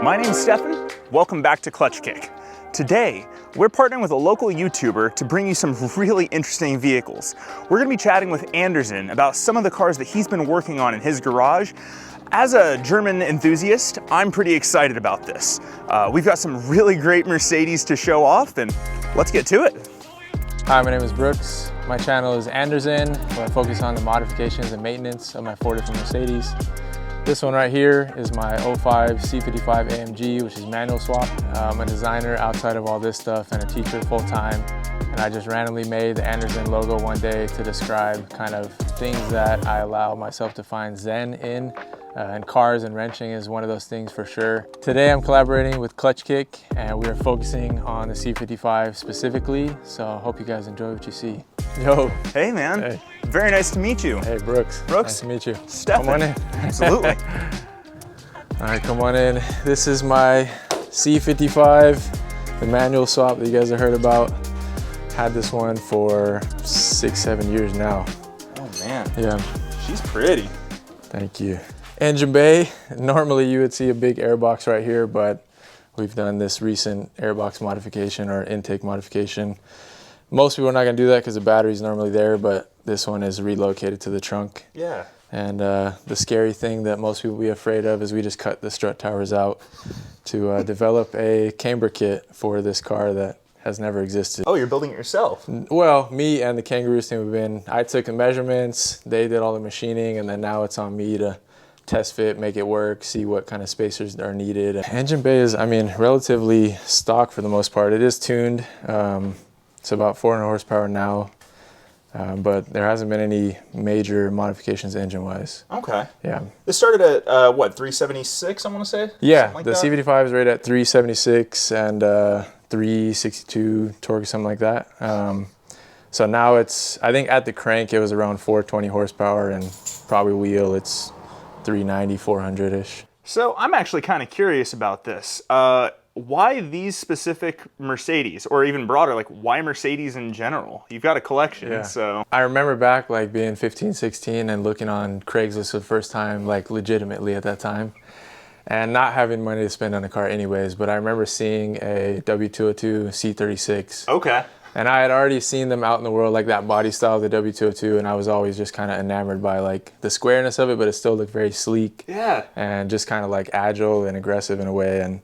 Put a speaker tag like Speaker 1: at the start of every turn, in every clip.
Speaker 1: My name's Steffan. Welcome back to Clutch Kick. Today, we're partnering with a local YouTuber to bring you some really interesting vehicles. We're gonna be chatting with ANDERZÉN about some of the cars that he's been working on in his garage. As a German enthusiast, I'm pretty excited about this. We've got some really great Mercedes to show off, and let's get to it.
Speaker 2: Hi, my name is Brooks. My channel is ANDERZÉN, where I focus on the modifications and maintenance of my 4 different Mercedes. This one right here is my 05 C55 AMG, which is manual swap. I'm a designer outside of all this stuff and a teacher full-time. And I just randomly made the ANDERZÉN logo one day to describe kind of things that I allow myself to find zen in. And cars and wrenching is one of those things for sure. Today I'm collaborating with Clutch Kick and we are focusing on the C55 specifically. So I hope you guys enjoy what you see. Yo.
Speaker 1: Hey man.
Speaker 2: Hey.
Speaker 1: Very nice to meet you.
Speaker 2: Hey Brooks.
Speaker 1: Brooks.
Speaker 2: Nice to meet you.
Speaker 1: Steffan.
Speaker 2: Come on in.
Speaker 1: Absolutely.
Speaker 2: All right, come on in. This is my C55, the manual swap that you guys have heard about. Had this one for 6-7 years now.
Speaker 1: Oh man.
Speaker 2: Yeah.
Speaker 1: She's pretty.
Speaker 2: Thank you. Engine bay. Normally you would see a big airbox right here, but we've done this recent airbox modification or intake modification. Most people are not gonna do that because the battery's normally there, but this one is relocated to the trunk.
Speaker 1: Yeah.
Speaker 2: And the scary thing that most people be afraid of is we just cut the strut towers out to develop a camber kit for this car that has never existed.
Speaker 1: Oh, you're building it yourself?
Speaker 2: Well, me and the Kangaroos team have been, I took the measurements, they did all the machining, and then now it's on me to test fit, make it work, see what kind of spacers are needed. Engine bay is, I mean, relatively stock for the most part. It is tuned. It's about 400 horsepower now, but there hasn't been any major modifications engine-wise.
Speaker 1: Okay.
Speaker 2: Yeah.
Speaker 1: This started at, what, 376, I want to say?
Speaker 2: Yeah,
Speaker 1: like
Speaker 2: the C55 is right at 376 and 362 torque, something like that. So now it's, I think at the crank, it was around 420 horsepower, and probably wheel, it's 390, 400-ish.
Speaker 1: So I'm actually kind of curious about this. Why these specific Mercedes, or even broader, like why Mercedes in general? You've got a collection,
Speaker 2: Yeah.
Speaker 1: so.
Speaker 2: I remember back like being 15, 16 and looking on Craigslist for the first time, like legitimately at that time, and not having money to spend on a car anyways, but I remember seeing a W202 C36.
Speaker 1: Okay.
Speaker 2: And I had already seen them out in the world, like that body style of the W202, and I was always just kind of enamored by like the squareness of it, but it still looked very sleek.
Speaker 1: Yeah.
Speaker 2: And just kind of like agile and aggressive in a way. And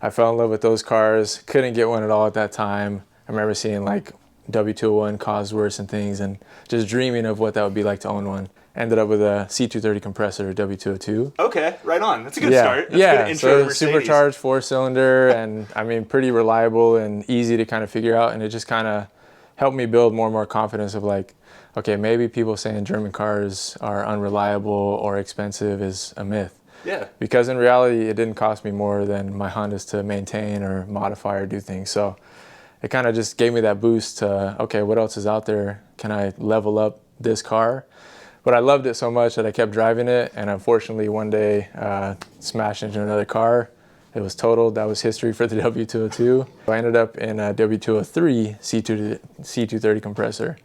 Speaker 2: I fell in love with those cars. Couldn't get one at all at that time. I remember seeing like W201 Cosworths and things and just dreaming of what that would be like to own one. Ended up with a C230 compressor, W202.
Speaker 1: Okay, right on. That's a good start. That's
Speaker 2: yeah,
Speaker 1: a good intro to Mercedes.
Speaker 2: Supercharged 4-cylinder, and I mean pretty reliable and easy to kind of figure out, and it just kind of helped me build more and more confidence of like, okay, maybe people saying German cars are unreliable or expensive is a myth.
Speaker 1: Yeah.
Speaker 2: Because in reality, it didn't cost me more than my Hondas to maintain or modify or do things. So it kind of just gave me that boost to, okay, what else is out there? Can I level up this car? But I loved it so much that I kept driving it, and unfortunately one day smashed into another car. It was totaled. That was history for the W202. I ended up in a W203 C230 compressor.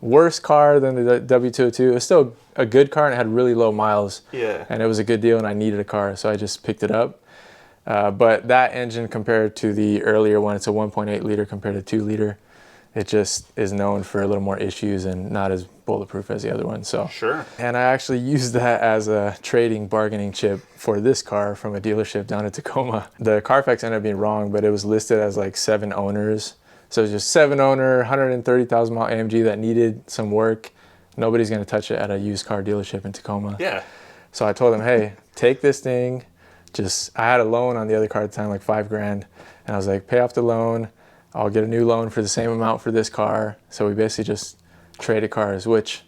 Speaker 2: Worse car than the W202. It was still a good car and it had really low miles.
Speaker 1: Yeah.
Speaker 2: And it was a good deal and I needed a car, so I just picked it up. But that engine compared to the earlier one, it's a 1.8 liter compared to 2 liter. It just is known for a little more issues and not as bulletproof as the other one. So
Speaker 1: sure.
Speaker 2: And I actually used that as a trading bargaining chip for this car from a dealership down in Tacoma. The Carfax ended up being wrong, but it was listed as like 7 owners. So it's just 7 owner, 130,000 mile AMG that needed some work. Nobody's gonna touch it at a used car dealership in Tacoma.
Speaker 1: Yeah.
Speaker 2: So I told them, hey, take this thing. I had a loan on the other car at the time, like $5 grand. And I was like, pay off the loan. I'll get a new loan for the same amount for this car. So we basically just traded cars, which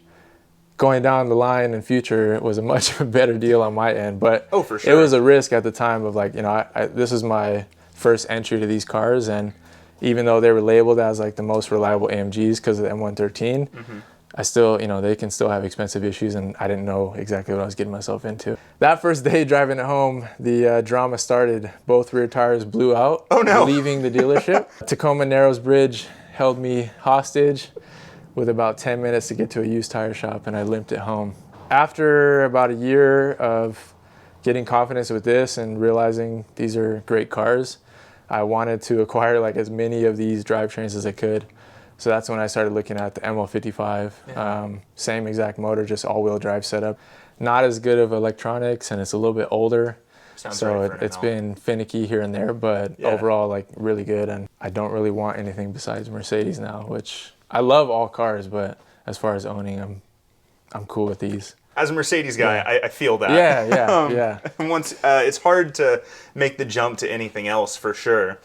Speaker 2: going down the line in future was a much better deal on my end. But
Speaker 1: oh, for sure.
Speaker 2: It was a risk at the time of like, you know, this is my first entry to these cars. And even though they were labeled as like the most reliable AMGs because of the M113, I still, you know, they can still have expensive issues, and I didn't know exactly what I was getting myself into. That first day driving it home, the drama started. Both rear tires blew out.
Speaker 1: Oh no.
Speaker 2: Leaving the dealership. Tacoma Narrows Bridge held me hostage with about 10 minutes to get to a used tire shop, and I limped it home. After about a year of getting confidence with this and realizing these are great cars, I wanted to acquire like as many of these drivetrains as I could. So that's when I started looking at the ML55. Same exact motor, just all-wheel drive setup. Not as good of electronics, and it's a little bit older. So it's been finicky here and there, but overall, like, really good. And I don't really want anything besides Mercedes now, which I love all cars, but as far as owning, I'm cool with these.
Speaker 1: As a Mercedes guy, I feel that.
Speaker 2: Yeah.
Speaker 1: Once it's hard to make the jump to anything else for sure.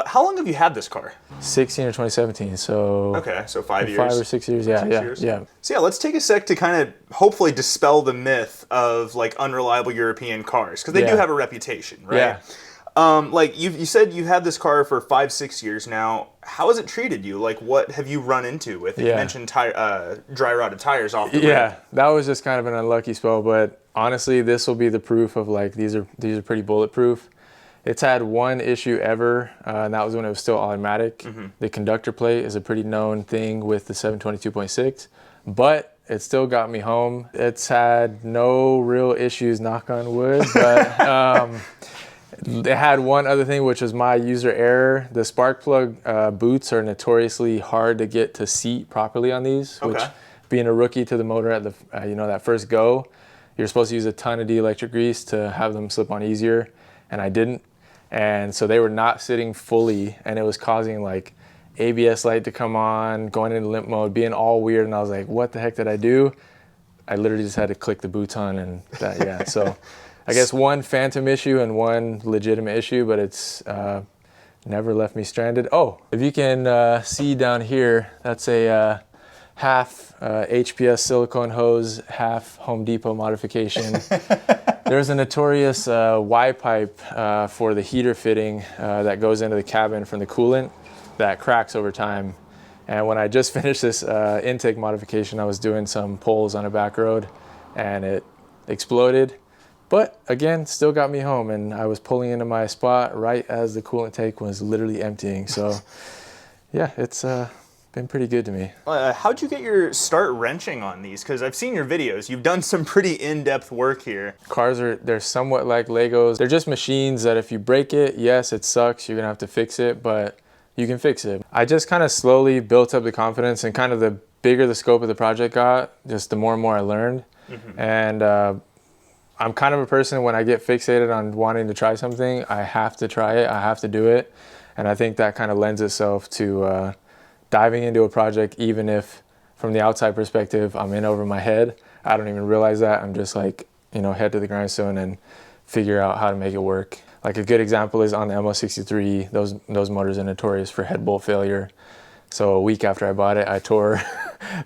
Speaker 1: How long have you had this car?
Speaker 2: 16 or 2017, so...
Speaker 1: Okay, so 5 years.
Speaker 2: 5 or 6 years, yeah.
Speaker 1: So yeah, let's take a sec to kind of hopefully dispel the myth of like unreliable European cars, because they do have a reputation, right? Like you said you had this car for 5-6 years now. How has it treated you? Like, what have you run into with it? You mentioned dry rotted tires off the road.
Speaker 2: That was just kind of an unlucky spell, but honestly, this will be the proof of like these are pretty bulletproof. It's had one issue ever, and that was when it was still automatic. The conductor plate is a pretty known thing with the 722.6, but it still got me home. It's had no real issues, knock on wood, but it had one other thing, which was my user error. The spark plug boots are notoriously hard to get to seat properly on these, which being a rookie to the motor at the that first go, you're supposed to use a ton of dielectric grease to have them slip on easier, and I didn't. And so they were not sitting fully, and it was causing like ABS light to come on, going into limp mode, being all weird. And I was like, what the heck did I do? I literally just had to click the boots on, and that, so I guess one phantom issue and one legitimate issue, but it's never left me stranded. Oh, if you can see down here, that's a half HPS silicone hose, half Home Depot modification. There's a notorious Y-pipe for the heater fitting that goes into the cabin from the coolant that cracks over time. And when I just finished this intake modification, I was doing some pulls on a back road and it exploded. But again, still got me home, and I was pulling into my spot right as the coolant tank was literally emptying. So yeah, it's been pretty good to me.
Speaker 1: How'd you get your start wrenching on these? Because I've seen your videos. You've done some pretty in-depth work here.
Speaker 2: Cars they're somewhat like Legos. They're just machines that if you break it, yes, it sucks. You're gonna have to fix it, but you can fix it. I just kind of slowly built up the confidence, and kind of the bigger the scope of the project got, just the more and more I learned. And I'm kind of a person, when I get fixated on wanting to try something, I have to try it, I have to do it. And I think that kind of lends itself to diving into a project, even if from the outside perspective, I'm in over my head. I don't even realize that. I'm just like, head to the grindstone and figure out how to make it work. Like a good example is on the ML63, those motors are notorious for head bolt failure. So a week after I bought it, I tore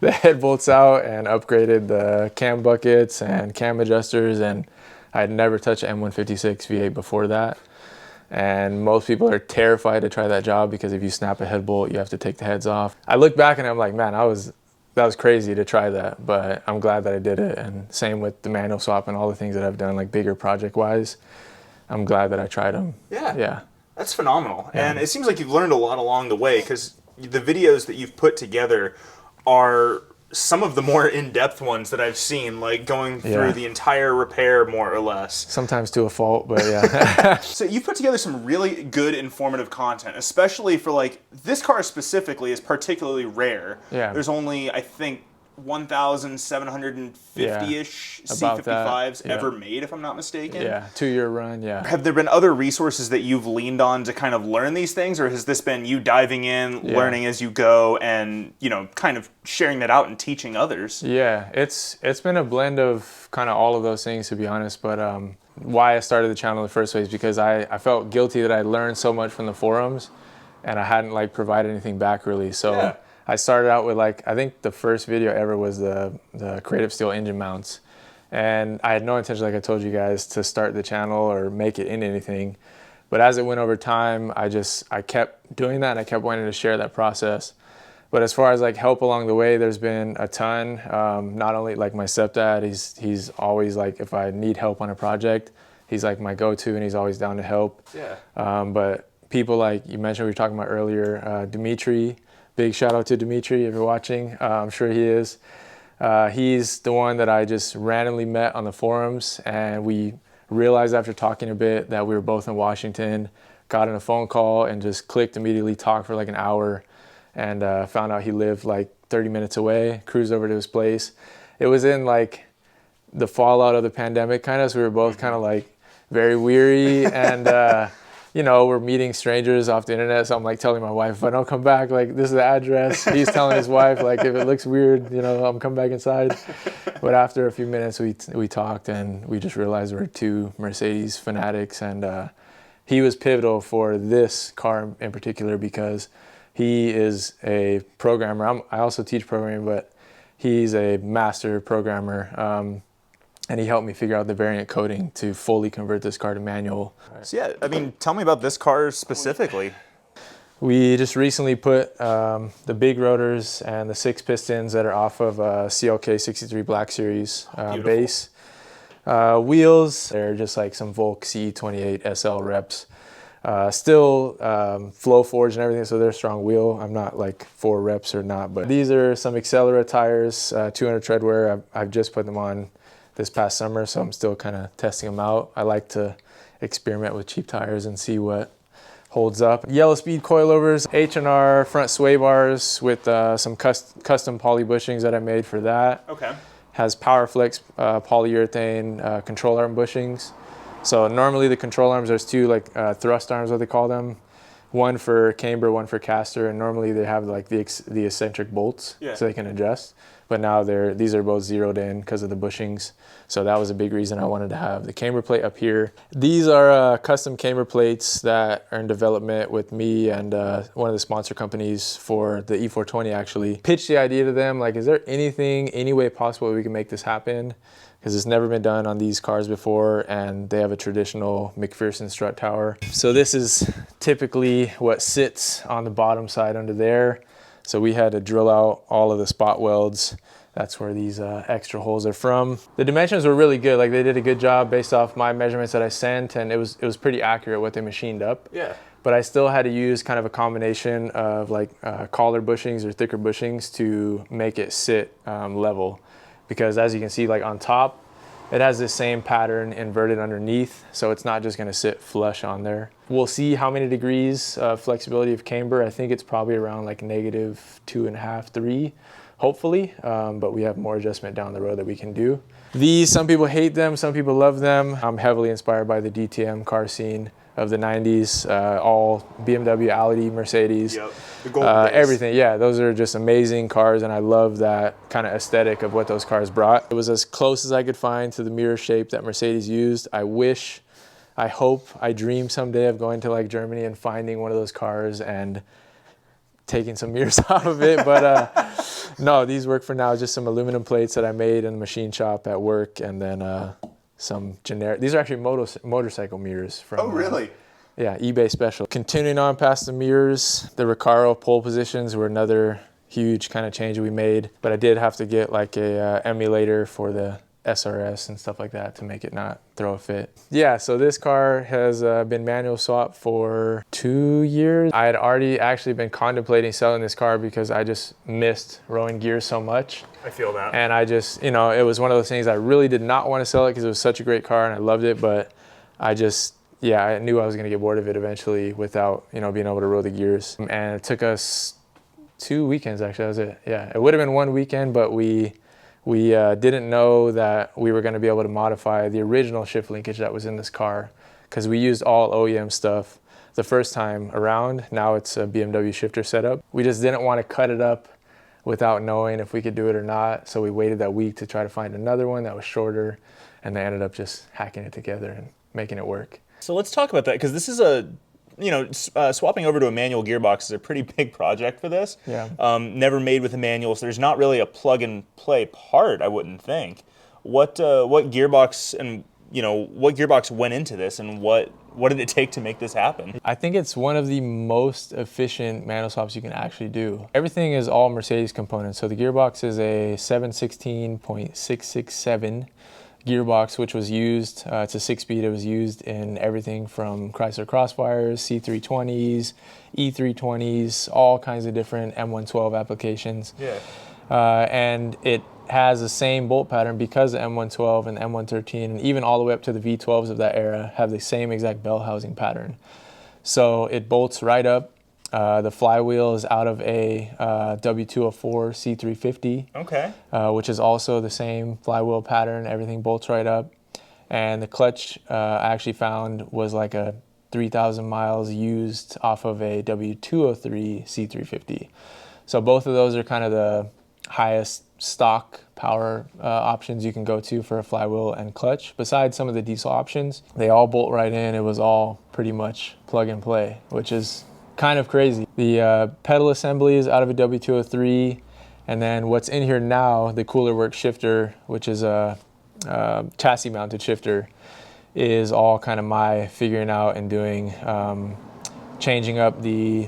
Speaker 2: the head bolts out and upgraded the cam buckets and cam adjusters, and I had never touched an M156 V8 before that. And most people are terrified to try that job because if you snap a head bolt, you have to take the heads off. I look back and I'm like, man, that was crazy to try that, but I'm glad that I did it. And same with the manual swap and all the things that I've done, like bigger project wise. I'm glad that I tried them.
Speaker 1: Yeah. That's phenomenal. Yeah. And it seems like you've learned a lot along the way, because the videos that you've put together are some of the more in-depth ones that I've seen, like going through the entire repair more or less.
Speaker 2: Sometimes to a fault, but yeah.
Speaker 1: So you've put together some really good informative content, especially for like this car specifically is particularly rare.
Speaker 2: Yeah.
Speaker 1: There's only, I think, 1,750-ish C55s ever made, if I'm not mistaken.
Speaker 2: Yeah, 2-year run, yeah.
Speaker 1: Have there been other resources that you've leaned on to kind of learn these things, or has this been you diving in, learning as you go, and kind of sharing that out and teaching others?
Speaker 2: Yeah, it's been a blend of kind of all of those things, to be honest. But why I started the channel in the first place, because I felt guilty that I learned so much from the forums, and I hadn't like provided anything back really. So I started out with I think the first video ever was the Creative Steel engine mounts. And I had no intention, like I told you guys, to start the channel or make it into anything. But as it went over time, I kept doing that, and I kept wanting to share that process. But as far as like help along the way, there's been a ton. Not only like my stepdad, he's always like, if I need help on a project, he's like my go-to, and he's always down to help.
Speaker 1: Yeah.
Speaker 2: But people like you mentioned, we were talking about earlier, Dimitri. Big shout out to Dimitri if you're watching. I'm sure he is. He's the one that I just randomly met on the forums, and we realized after talking a bit that we were both in Washington, got on a phone call and just clicked immediately, talked for like an hour, and found out he lived like 30 minutes away, cruised over to his place. It was in like the fallout of the pandemic kind of, so we were both kind of like very weary and you know, we're meeting strangers off the internet, so I'm like telling my wife, if I don't come back, like this is the address. He's telling his wife, like if it looks weird, you know, I'm coming back inside. But after a few minutes, we talked and we just realized we're two Mercedes fanatics, and he was pivotal for this car in particular because he is a programmer. I also teach programming, but he's a master programmer. And he helped me figure out the variant coding to fully convert this car to manual.
Speaker 1: So yeah, I mean, tell me about this car specifically.
Speaker 2: We just recently put the big rotors and the 6 pistons that are off of CLK 63 Black Series base. Wheels, they're just like some Volk C28 SL reps. Still flow forged and everything, so they're strong wheel. I'm not like for reps or not, but these are some Accelera tires, 200 tread wear. I've just put them on this past summer, so I'm still kind of testing them out. I like to experiment with cheap tires and see what holds up. Yellow speed coilovers, H&R front sway bars with some custom poly bushings that I made for that.
Speaker 1: Okay.
Speaker 2: Has PowerFlex polyurethane control arm bushings. So normally the control arms, there's two like thrust arms, what they call them. One for camber, one for caster, and normally they have like the eccentric bolts, so they can adjust. But now these are both zeroed in because of the bushings. So that was a big reason I wanted to have the camber plate up here. These are custom camber plates that are in development with me and one of the sponsor companies for the E420 actually. Pitched the idea to them, like, is there anything, any way possible we can make this happen? Because it's never been done on these cars before, and they have a traditional McPherson strut tower. So this is typically what sits on the bottom side under there. So we had to drill out all of the spot welds. That's where these extra holes are from. The dimensions were really good. Like they did a good job based off my measurements that I sent, and it was pretty accurate what they machined up. Yeah. But I still had to use kind of a combination of like collar bushings or thicker bushings to make it sit level. Because as you can see, like on top, it has the same pattern inverted underneath, so it's not just gonna sit flush on there. We'll see how many degrees of flexibility of camber. I think it's probably around like -2.5, 3, hopefully, but we have more adjustment down the road that we can do. These, some people hate them, some people love them. I'm heavily inspired by the DTM car scene of the 90s, all BMW, Audi, Mercedes, the golden days. Everything. Yeah, those are just amazing cars, and I love that kind of aesthetic of what those cars brought. It was as close as I could find to the mirror shape that Mercedes used. I hope, I dream someday of going to like Germany and finding one of those cars and taking some mirrors off of it, but no, these work for now. Just some aluminum plates that I made in the machine shop at work, and then some generic, these are actually motorcycle mirrors from, oh really? Yeah, eBay special. Continuing on past the mirrors, the Recaro pole positions were another huge kind of change we made, but I did have to get like a emulator for the SRS and stuff like that to make it not throw a fit. Yeah, so this car has been manual swap for 2 years. I had already actually been contemplating selling this car because I just missed rowing gears so much.
Speaker 1: I feel that.
Speaker 2: And I just, you know, it was one of those things I really did not want to sell it because it was such a great car and I loved it, but I just, yeah, I knew I was going to get bored of it eventually without, you know, being able to row the gears. And it took us 2 weekends, actually, that was it. Yeah, it would have been 1 weekend, but we didn't know that we were going to be able to modify the original shift linkage that was in this car because we used all OEM stuff the first time around. Now it's a BMW shifter setup. We just didn't want to cut it up without knowing if we could do it or not. So we waited that week to try to find another one that was shorter, and they ended up just hacking it together and making it work.
Speaker 1: So let's talk about that, because this is a, you know, swapping over to a manual gearbox is a pretty big project for this. Yeah. Never made with a manual, so there's not really a plug-and-play part, I wouldn't think. What gearbox and, you know, what gearbox went into this, and what did it take to make this happen?
Speaker 2: I think it's one of the most efficient manual swaps you can actually do. Everything is all Mercedes components. So the gearbox is a 716.667 gearbox, which was used, it's a 6-speed, it was used in everything from Chrysler Crossfires, C320s, E320s, all kinds of different M112 applications. Yeah. And it has the same bolt pattern because the M112 and the M113 and even all the way up to the V12s of that era have the same exact bell housing pattern. So it bolts right up. The flywheel is out of a W204 C350,
Speaker 1: Okay.
Speaker 2: Which is also the same flywheel pattern. Everything bolts right up. And the clutch I actually found was like a 3,000 miles used off of a W203 C350. So both of those are kind of the highest stock power options you can go to for a flywheel and clutch. Besides some of the diesel options, they all bolt right in. It was all pretty much plug and play, which is kind of crazy. The pedal assembly is out of a W203, and then what's in here now, the Cooler Work shifter, which is a chassis mounted shifter, is all kind of my figuring out and doing, changing up the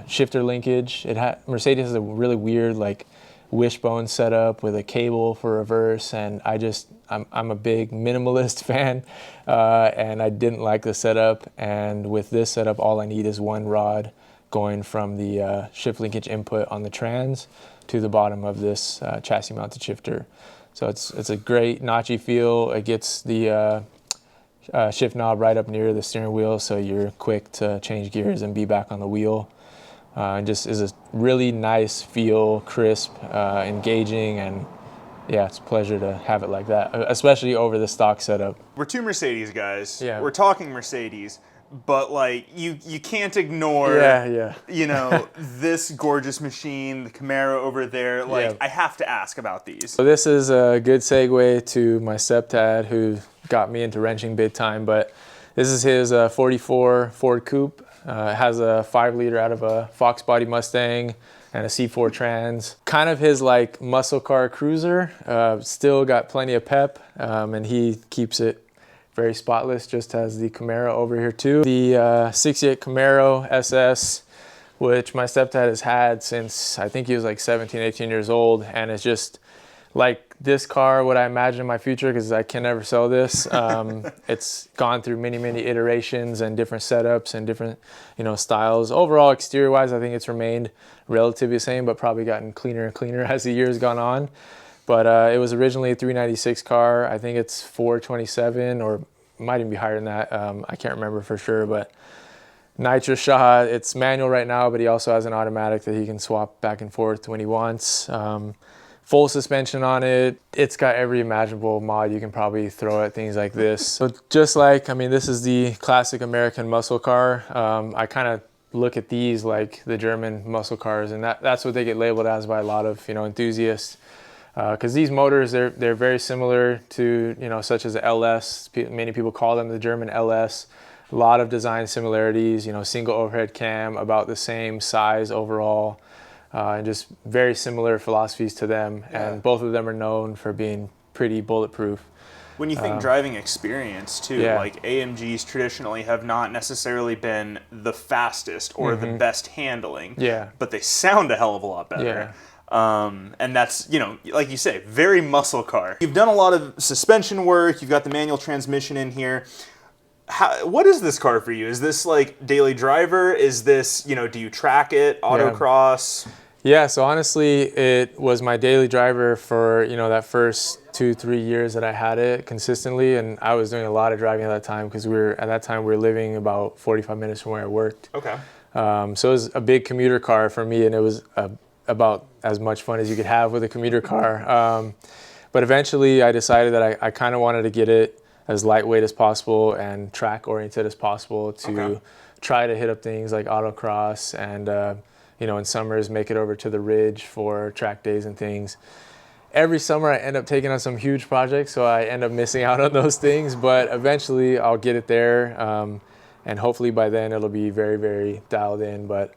Speaker 2: shifter linkage. Mercedes has a really weird like wishbone setup with a cable for reverse, and I'm a big minimalist fan, and I didn't like the setup. And with this setup, all I need is one rod going from the shift linkage input on the trans to the bottom of this chassis mounted shifter. So it's a great notchy feel. It gets the shift knob right up near the steering wheel, so you're quick to change gears and be back on the wheel. And just is a really nice feel, crisp, engaging, and yeah, it's a pleasure to have it like that, especially over the stock setup.
Speaker 1: We're two Mercedes guys.
Speaker 2: Yeah.
Speaker 1: We're talking Mercedes, but like you can't ignore you know, this gorgeous machine, the Camaro over there. Like
Speaker 2: Yeah.
Speaker 1: I have to ask about these.
Speaker 2: So this is a good segue to my stepdad, who got me into wrenching big time, but this is his 44 Ford Coupe. It has a 5-liter out of a Fox body Mustang and a C4 trans. Kind of his like muscle car cruiser. Still got plenty of pep, and he keeps it very spotless, just has the Camaro over here too. The 68 Camaro SS, which my stepdad has had since I think he was like 17, 18 years old, and it's just like this car, what I imagine in my future, because I can never sell this. It's gone through many, many iterations and different setups and different, you know, styles. Overall, exterior-wise, I think it's remained relatively the same, but probably gotten cleaner and cleaner as the years gone on. But it was originally a 396 car. I think it's 427, or might even be higher than that. I can't remember for sure, but nitro shot. It's manual right now, but he also has an automatic that he can swap back and forth when he wants. Full suspension on it. It's got every imaginable mod you can probably throw at things like this. So just like, I mean, this is the classic American muscle car. I kind of look at these like the German muscle cars, and that's what they get labeled as by a lot of, you know, enthusiasts. Because these motors, they're very similar to, you know, such as the LS. Many people call them the German LS. A lot of design similarities, you know, single overhead cam, about the same size overall. And just very similar philosophies to them. Yeah. And both of them are known for being pretty bulletproof.
Speaker 1: When you think driving experience too,
Speaker 2: yeah.
Speaker 1: like AMGs traditionally have not necessarily been the fastest or the best handling, but they sound a hell of a lot better. And that's, you know, like you say, very muscle car. You've done a lot of suspension work, you've got the manual transmission in here. What is this car for you? Is this like daily driver? Is this, you know, do you track it, autocross?
Speaker 2: Yeah, so honestly, it was my daily driver for, you know, that first 2-3 years that I had it consistently, and I was doing a lot of driving at that time because we were living about 45 minutes from where I worked. Okay. So it was a big commuter car for me, and it was about as much fun as you could have with a commuter car. But eventually I decided that I kind of wanted to get it as lightweight as possible and track oriented as possible to try to hit up things like autocross and, you know, in summers, make it over to the Ridge for track days and things. Every summer I end up taking on some huge projects, so I end up missing out on those things, but eventually I'll get it there, and hopefully by then it'll be very, very dialed in. But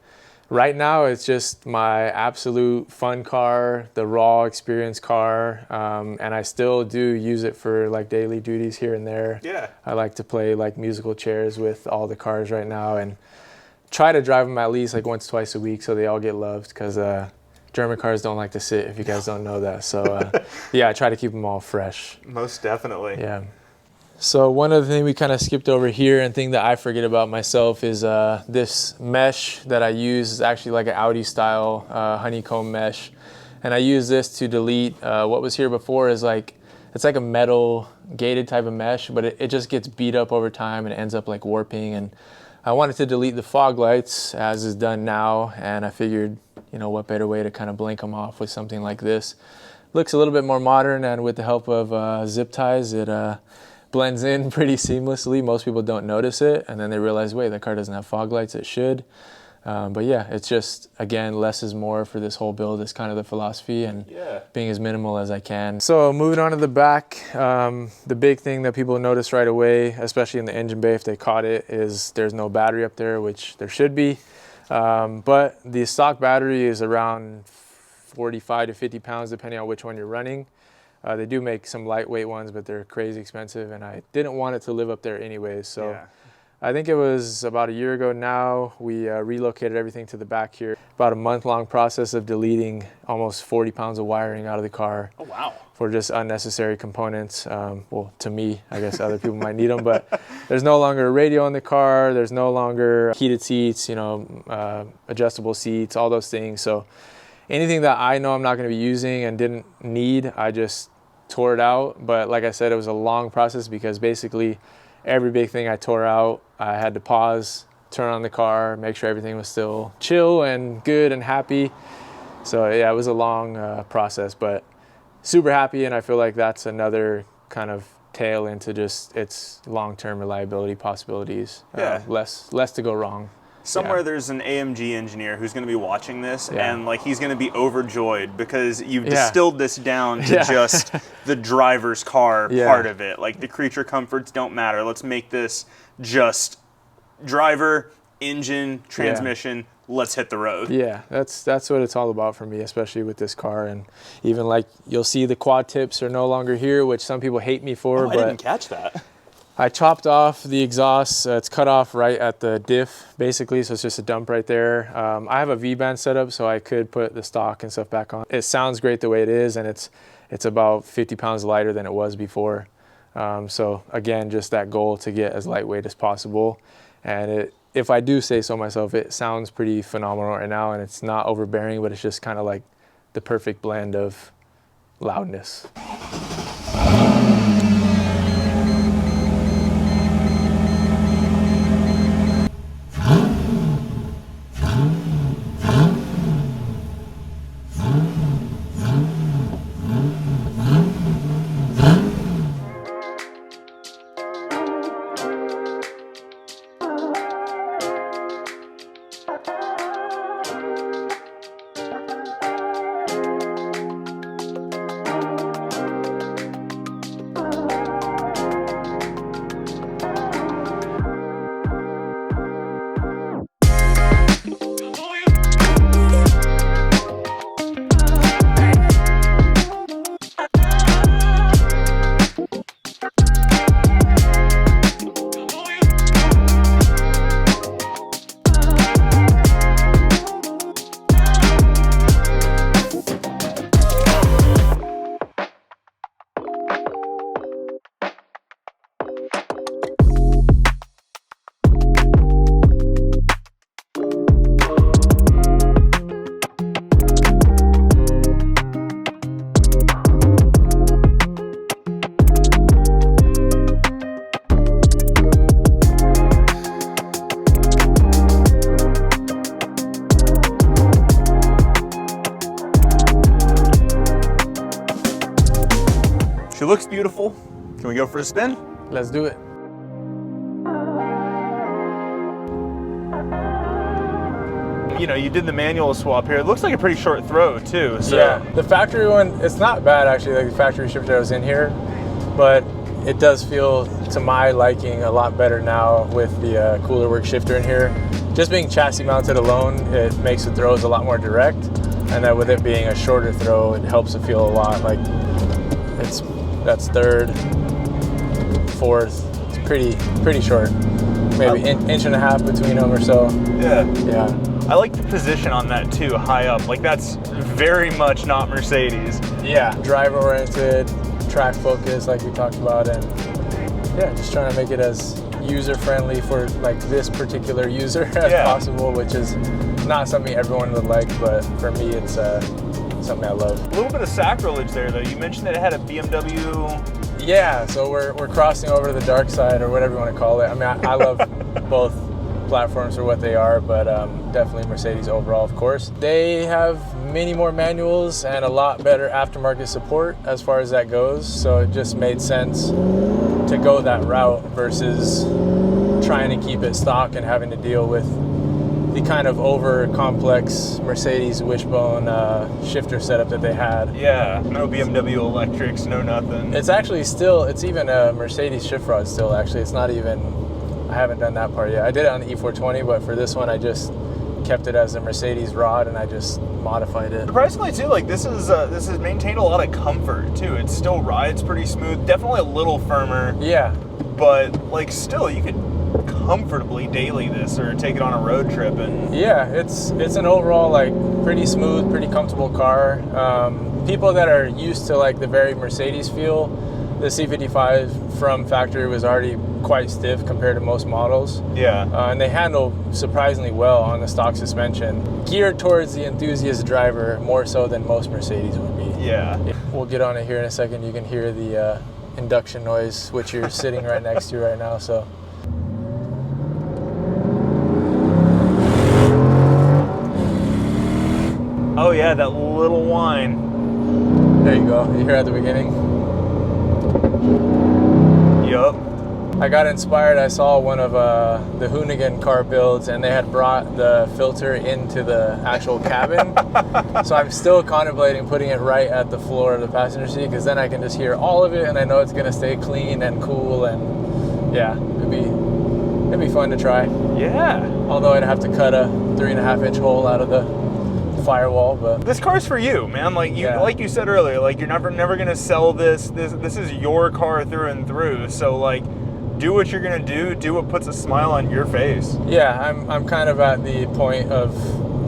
Speaker 2: right now it's just my absolute fun car, the raw experience car, and I still do use it for like daily duties here and there. Yeah. I like to play like musical chairs with all the cars right now and try to drive them at least like once, twice a week so they all get loved, because German cars don't like to sit, if you guys don't know that. So yeah, I try to keep them all fresh.
Speaker 1: Most definitely.
Speaker 2: Yeah. So one other thing we kind of skipped over here, and thing that I forget about myself, is this mesh that I use is actually like an Audi style honeycomb mesh. And I use this to delete what was here before is like, it's like a metal gated type of mesh, but it just gets beat up over time and ends up like warping. And I wanted to delete the fog lights as is done now. And I figured, you know, what better way to kind of blink them off with something like this. Looks a little bit more modern, and with the help of zip ties, it blends in pretty seamlessly. Most people don't notice it, and then they realize, wait, the car doesn't have fog lights, it should. But yeah, it's just, again, less is more for this whole build is kind of the philosophy, and being as minimal as I can. So moving on to the back, the big thing that people notice right away, especially in the engine bay if they caught it, is there's no battery up there, which there should be. But the stock battery is around 45 to 50 pounds, depending on which one you're running. They do make some lightweight ones, but they're crazy expensive, and I didn't want it to live up there anyways. So I think it was about a year ago now, we relocated everything to the back here. About a month-long process of deleting almost 40 pounds of wiring out of the car.
Speaker 1: Oh, wow. For
Speaker 2: just unnecessary components. Well, to me, I guess other people might need them, but there's no longer a radio in the car. There's no longer heated seats, you know, adjustable seats, all those things. So anything that I know I'm not going to be using and didn't need, I just tore it out. But like I said, it was a long process because basically every big thing I tore out, I had to pause, turn on the car, make sure everything was still chill and good and happy. So yeah, it was a long process, but super happy, and I feel like that's another kind of tail into just its long-term reliability possibilities. Less to go wrong.
Speaker 1: Somewhere there's an AMG engineer who's going to be watching this, and like he's going to be overjoyed because you've distilled this down to just the driver's car part of it. Like the creature comforts don't matter. Let's make this just driver, engine, transmission. Let's hit the road. Yeah,
Speaker 2: that's what it's all about for me, especially with this car. And even like you'll see the quad tips are no longer here, which some people hate me for.
Speaker 1: I didn't catch that.
Speaker 2: I chopped off the exhaust. It's cut off right at the diff, basically, so it's just a dump right there. I have a V-band set up, so I could put the stock and stuff back on. It sounds great the way it is, and it's about 50 pounds lighter than it was before. So again, just that goal to get as lightweight as possible. And if I do say so myself, it sounds pretty phenomenal right now, and it's not overbearing, but it's just kind of like the perfect blend of loudness.
Speaker 1: She looks beautiful. Can we go for a spin?
Speaker 2: Let's do it.
Speaker 1: You know, you did the manual swap here. It looks like a pretty short throw too. So.
Speaker 2: Yeah, the factory one, it's not bad actually, like the factory shifter that was in here, but it does feel, to my liking, a lot better now with the cooler work shifter in here. Just being chassis mounted alone, it makes the throws a lot more direct, and then with it being a shorter throw, it helps it feel a lot like that's third, fourth. It's pretty short, maybe inch and a half between them or so. Yeah.
Speaker 1: I like the position on that too, high up. Like that's very much not Mercedes.
Speaker 2: Yeah, driver oriented, track focused, like we talked about, and yeah, just trying to make it as user friendly for like this particular user as possible, which is not something everyone would like, but for me it's something I love.
Speaker 1: A little bit of sacrilege there, though. You mentioned that it had a BMW.
Speaker 2: Yeah, so we're crossing over to the dark side, or whatever you want to call it. I mean, I love both platforms for what they are, but definitely Mercedes overall, of course. They have many more manuals and a lot better aftermarket support as far as that goes, so it just made sense to go that route versus trying to keep it stock and having to deal with the kind of over complex Mercedes wishbone shifter setup that they had.
Speaker 1: Yeah, no BMW electrics, no nothing.
Speaker 2: It's actually still, it's even a Mercedes shift rod still, actually. It's not even, I haven't done that part yet. I did it on the E420, but for this one I just kept it as a Mercedes rod and I just modified it.
Speaker 1: Surprisingly too, like this has maintained a lot of comfort too. It still rides pretty smooth, definitely a little firmer.
Speaker 2: Yeah.
Speaker 1: But like still, you could comfortably daily this or take it on a road trip. And
Speaker 2: yeah, it's an overall like pretty smooth, pretty comfortable car. People that are used to like the very Mercedes feel, the C55 from factory was already quite stiff compared to most models.
Speaker 1: Yeah.
Speaker 2: And they handle surprisingly well on the stock suspension, geared towards the enthusiast driver more so than most Mercedes would be.
Speaker 1: Yeah.
Speaker 2: We'll get on it here in a second. You can hear the induction noise, which you're sitting right next to right now. So.
Speaker 1: Oh yeah, that little whine.
Speaker 2: There you go. You hear at the beginning?
Speaker 1: Yup.
Speaker 2: I got inspired. I saw one of the Hoonigan car builds, and they had brought the filter into the actual cabin. So I'm still contemplating putting it right at the floor of the passenger seat, because then I can just hear all of it, and I know it's gonna stay clean and cool, and yeah, it'd be fun to try.
Speaker 1: Yeah.
Speaker 2: Although I'd have to cut a 3.5-inch hole out of the firewall, but
Speaker 1: this car's for you, man. Like you said earlier, like you're never gonna sell this. This is your car through and through. So like, do what you're gonna do what puts a smile on your face.
Speaker 2: Yeah, I'm kind of at the point of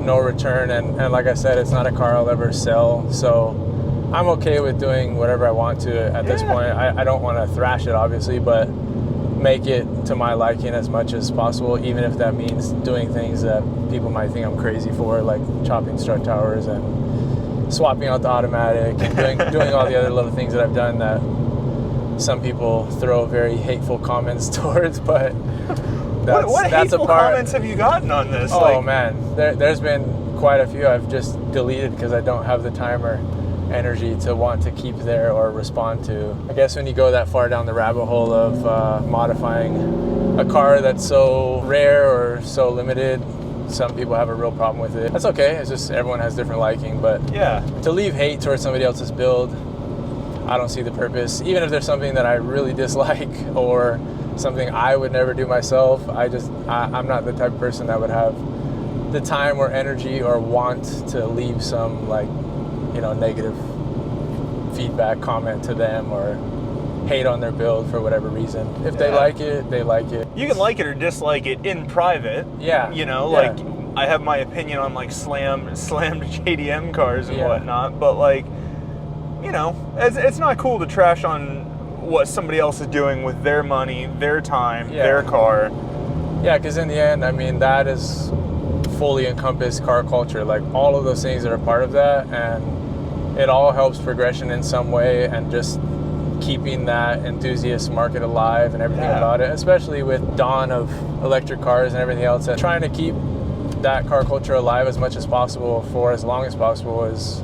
Speaker 2: no return, and like I said, it's not a car I'll ever sell, so I'm okay with doing whatever I want to at this point. I don't want to thrash it, obviously, but make it to my liking as much as possible, even if that means doing things that people might think I'm crazy for, like chopping strut towers and swapping out the automatic and doing all the other little things that I've done that some people throw very hateful comments towards, but
Speaker 1: what hateful comments have you gotten on this?
Speaker 2: Oh man, there's been quite a few I've just deleted because I don't have the time or energy to want to keep there or respond to. I guess when you go that far down the rabbit hole of modifying a car that's so rare or so limited, some people have a real problem with it. That's okay, it's just everyone has different liking, but yeah, to leave hate towards somebody else's build, I don't see the purpose. Even if there's something that I really dislike or something I would never do myself, I'm not the type of person that would have the time or energy or want to leave some negative feedback comment to them or hate on their build for whatever reason. If they like it, they like it.
Speaker 1: You can like it or dislike it in private.
Speaker 2: Yeah.
Speaker 1: Like I have my opinion on like slammed JDM cars and whatnot, but like, it's not cool to trash on what somebody else is doing with their money, their time, their car.
Speaker 2: Yeah, because in the end, I mean, that is fully encompassed car culture, like all of those things that are part of that, and it all helps progression in some way and just keeping that enthusiast market alive and everything about it, especially with dawn of electric cars and everything else. And trying to keep that car culture alive as much as possible for as long as possible is,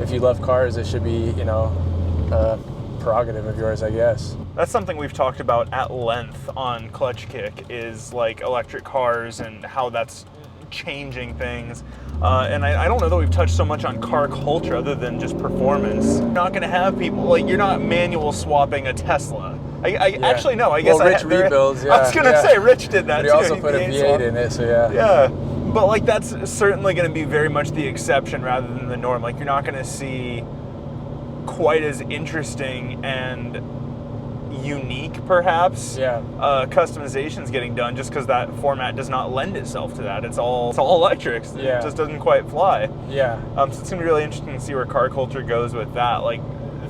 Speaker 2: if you love cars, it should be, a prerogative of yours, I guess.
Speaker 1: That's something we've talked about at length on Clutch Kick, is like electric cars and how that's changing things. And I don't know that we've touched so much on car culture other than just performance. You're not going to have people, like, you're not manual swapping a Tesla. Actually, no, I guess
Speaker 2: Rich rebuilds,
Speaker 1: I was going to say, Rich did that
Speaker 2: but
Speaker 1: too.
Speaker 2: He also put a V8 in it, so
Speaker 1: Yeah, but like that's certainly going to be very much the exception rather than the norm. Like, you're not going to see quite as interesting and unique, perhaps, customizations getting done, just because that format does not lend itself to that. It's all electrics. It just doesn't quite fly.
Speaker 2: Yeah.
Speaker 1: So it's gonna be really interesting to see where car culture goes with that. Like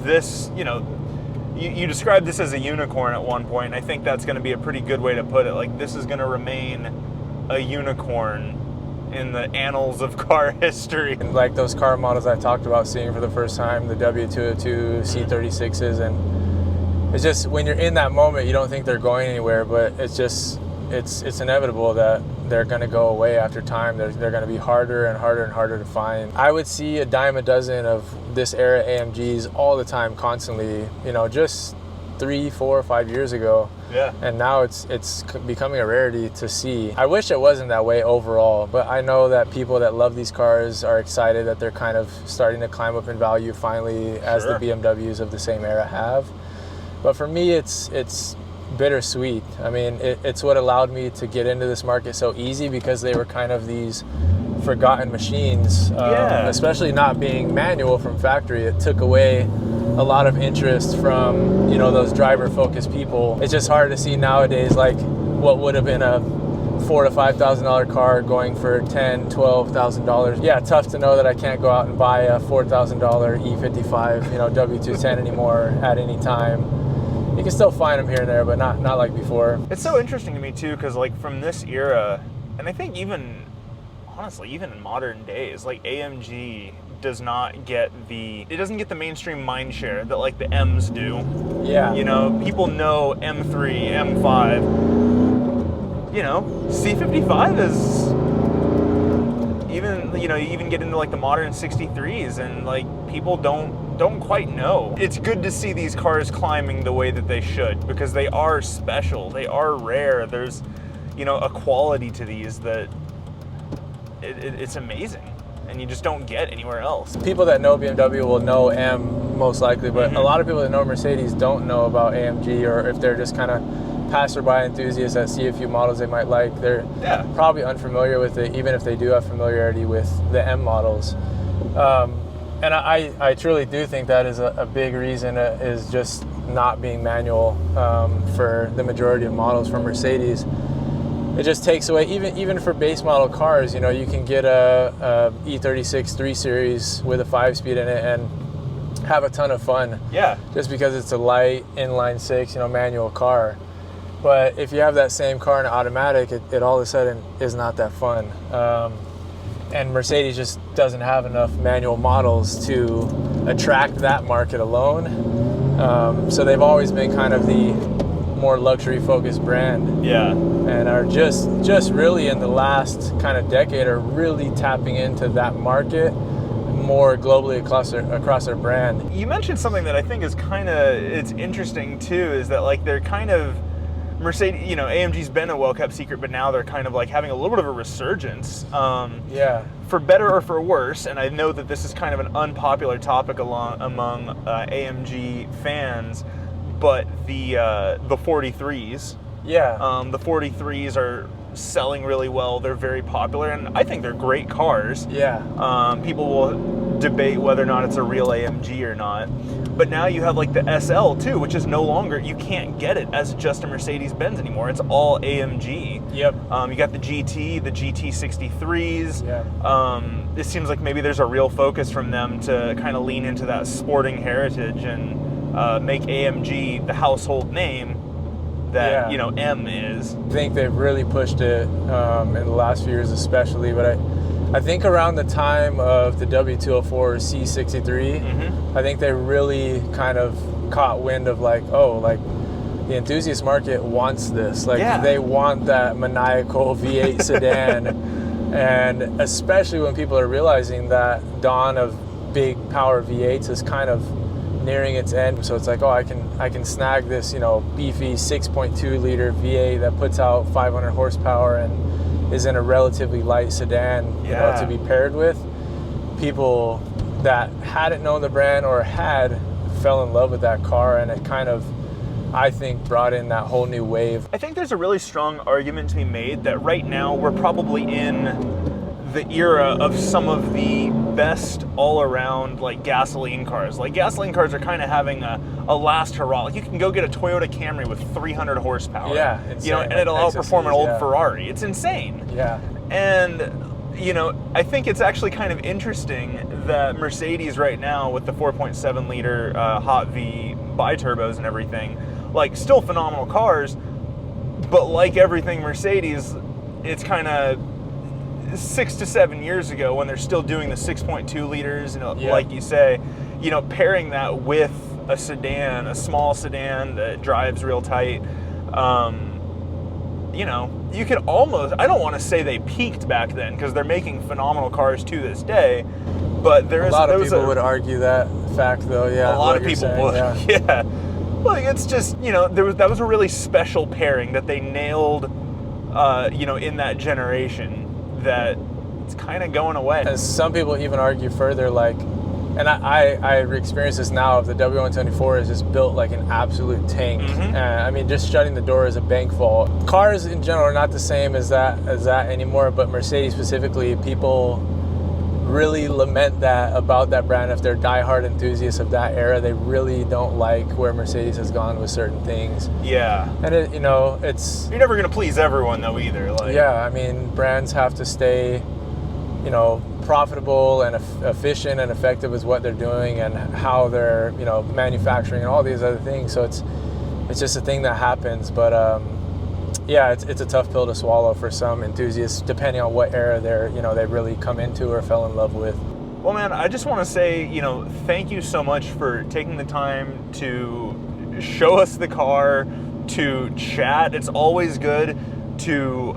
Speaker 1: this, you described this as a unicorn at one point, and I think that's going to be a pretty good way to put it. Like, this is going to remain a unicorn in the annals of car history.
Speaker 2: And like those car models I talked about seeing for the first time, the W202, C36s, and it's just when you're in that moment, you don't think they're going anywhere, but it's just it's inevitable that they're going to go away after time. They're going to be harder and harder and harder to find. I would see a dime a dozen of this era AMGs all the time, constantly. You know, just 3, 4, 5 years ago.
Speaker 1: Yeah.
Speaker 2: And now it's becoming a rarity to see. I wish it wasn't that way overall, but I know that people that love these cars are excited that they're kind of starting to climb up in value finally, as the BMWs of the same era have. But for me, it's bittersweet. I mean, it's what allowed me to get into this market so easy, because they were kind of these forgotten machines, especially not being manual from factory. It took away a lot of interest from, you know, those driver focused people. It's just hard to see nowadays, like what would have been a $4,000 to $5,000 car going for $10,000, $12,000. Yeah, tough to know that I can't go out and buy a $4,000 E55, you know, W210 anymore at any time. You can still find them here and there, but not like before.
Speaker 1: It's so interesting to me too, because like from this era, and I think even honestly, even in modern days, like AMG does not get the mainstream mind share that like the M's do. Yeah. You know, people know M3, M5. You know, C55 is even, you know, you even get into like the modern 63s, and like people don't quite know. It's good to see these cars climbing the way that they should, because they are special, they are rare. There's, you know, a quality to these that it's amazing, and you just don't get anywhere else.
Speaker 2: People that know BMW will know M most likely, but a lot of people that know Mercedes don't know about AMG, or if they're just kind of passerby enthusiasts that see a few models they might like, they're probably unfamiliar with it, even if they do have familiarity with the M models. And I truly do think that is a big reason, is just not being manual for the majority of models from Mercedes. It just takes away, even for base model cars, you know, you can get a E36 3 Series with a 5-speed in it and have a ton of fun. Yeah. Just because it's a light inline 6, you know, manual car. But if you have that same car in an automatic, it all of a sudden is not that fun. And Mercedes just doesn't have enough manual models to attract that market alone. So they've always been kind of the more luxury focused brand. Yeah. And are just really in the last kind of decade are really tapping into that market more globally across their brand.
Speaker 1: You mentioned something that I think is it's interesting too, is that like they're kind of, Mercedes, you know, AMG's been a well-kept secret, but now they're kind of like having a little bit of a resurgence. For better or for worse, and I know that this is kind of an unpopular topic among AMG fans, but the 43s. Yeah. The 43s are selling really well. They're very popular, and I think they're great cars. Yeah. People will debate whether or not it's a real AMG or not. But now you have like the SL too, which is no longer, you can't get it as just a Mercedes-Benz anymore. It's all AMG. Yep. You got the GT, the GT63s. Yeah. It seems like maybe there's a real focus from them to kind of lean into that sporting heritage and make AMG the household name that, you know, M is.
Speaker 2: I think they've really pushed it in the last few years especially, but I think around the time of the W204 C63, I think they really kind of caught wind of like, oh, like the enthusiast market wants this. Like they want that maniacal V8 sedan. And especially when people are realizing that dawn of big power V8s is kind of nearing its end. So it's like, oh, I can snag this, you know, beefy 6.2 liter V8 that puts out 500 horsepower and is in a relatively light sedan, you know, to be paired with. People that hadn't known the brand or fell in love with that car, and it kind of, I think, brought in that whole new wave.
Speaker 1: I think there's a really strong argument to be made that right now we're probably in the era of some of the best all-around like gasoline cars. Like gasoline cars are kind of having a last hurrah. Like you can go get a Toyota Camry with 300 horsepower. Yeah, insane. You know, and it'll outperform an old Ferrari. It's insane. Yeah. And you know, I think it's actually kind of interesting that Mercedes right now with the 4.7 liter hot V bi-turbos and everything, like still phenomenal cars, but like everything Mercedes, it's kind of, 6 to 7 years ago when they're still doing the 6.2 liters,
Speaker 2: Yeah.
Speaker 1: like you say, pairing that with a sedan, a small sedan that drives real tight, you could almost, I don't want to say they peaked back then because they're making phenomenal cars to this day, but
Speaker 2: a lot of people would argue that fact though. Yeah,
Speaker 1: a lot of people would. Yeah. Well, it's just, that was a really special pairing that they nailed, in that generation that it's kind of going away.
Speaker 2: And some people even argue further, like, and I experience this now, the W124 is just built like an absolute tank. I mean, just shutting the door is a bank vault. Cars in general are not the same as that anymore, but Mercedes specifically, people really lament that about that brand. If they're diehard enthusiasts of that era, they really don't like where Mercedes has gone with certain things.
Speaker 1: Yeah.
Speaker 2: And it's...
Speaker 1: You're never going to please everyone though either.
Speaker 2: Yeah, I mean, brands have to stay, profitable and efficient and effective is what they're doing and how they're, manufacturing and all these other things. So it's just a thing that happens. But yeah, it's a tough pill to swallow for some enthusiasts, depending on what era they really come into or fell in love with.
Speaker 1: Well, man, I just want to say, thank you so much for taking the time to show us the car, to chat. It's always good to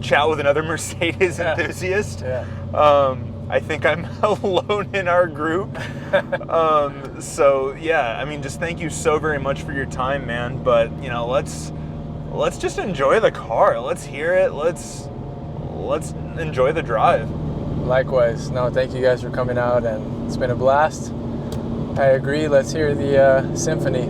Speaker 1: chat with another Mercedes enthusiast.
Speaker 2: Yeah.
Speaker 1: I think I'm alone in our group. So yeah, I mean, just thank you so very much for your time, man. But let's just enjoy the car. Let's hear it. Let's enjoy the drive.
Speaker 2: Likewise. No, thank you guys for coming out, and it's been a blast. I agree. Let's hear the symphony.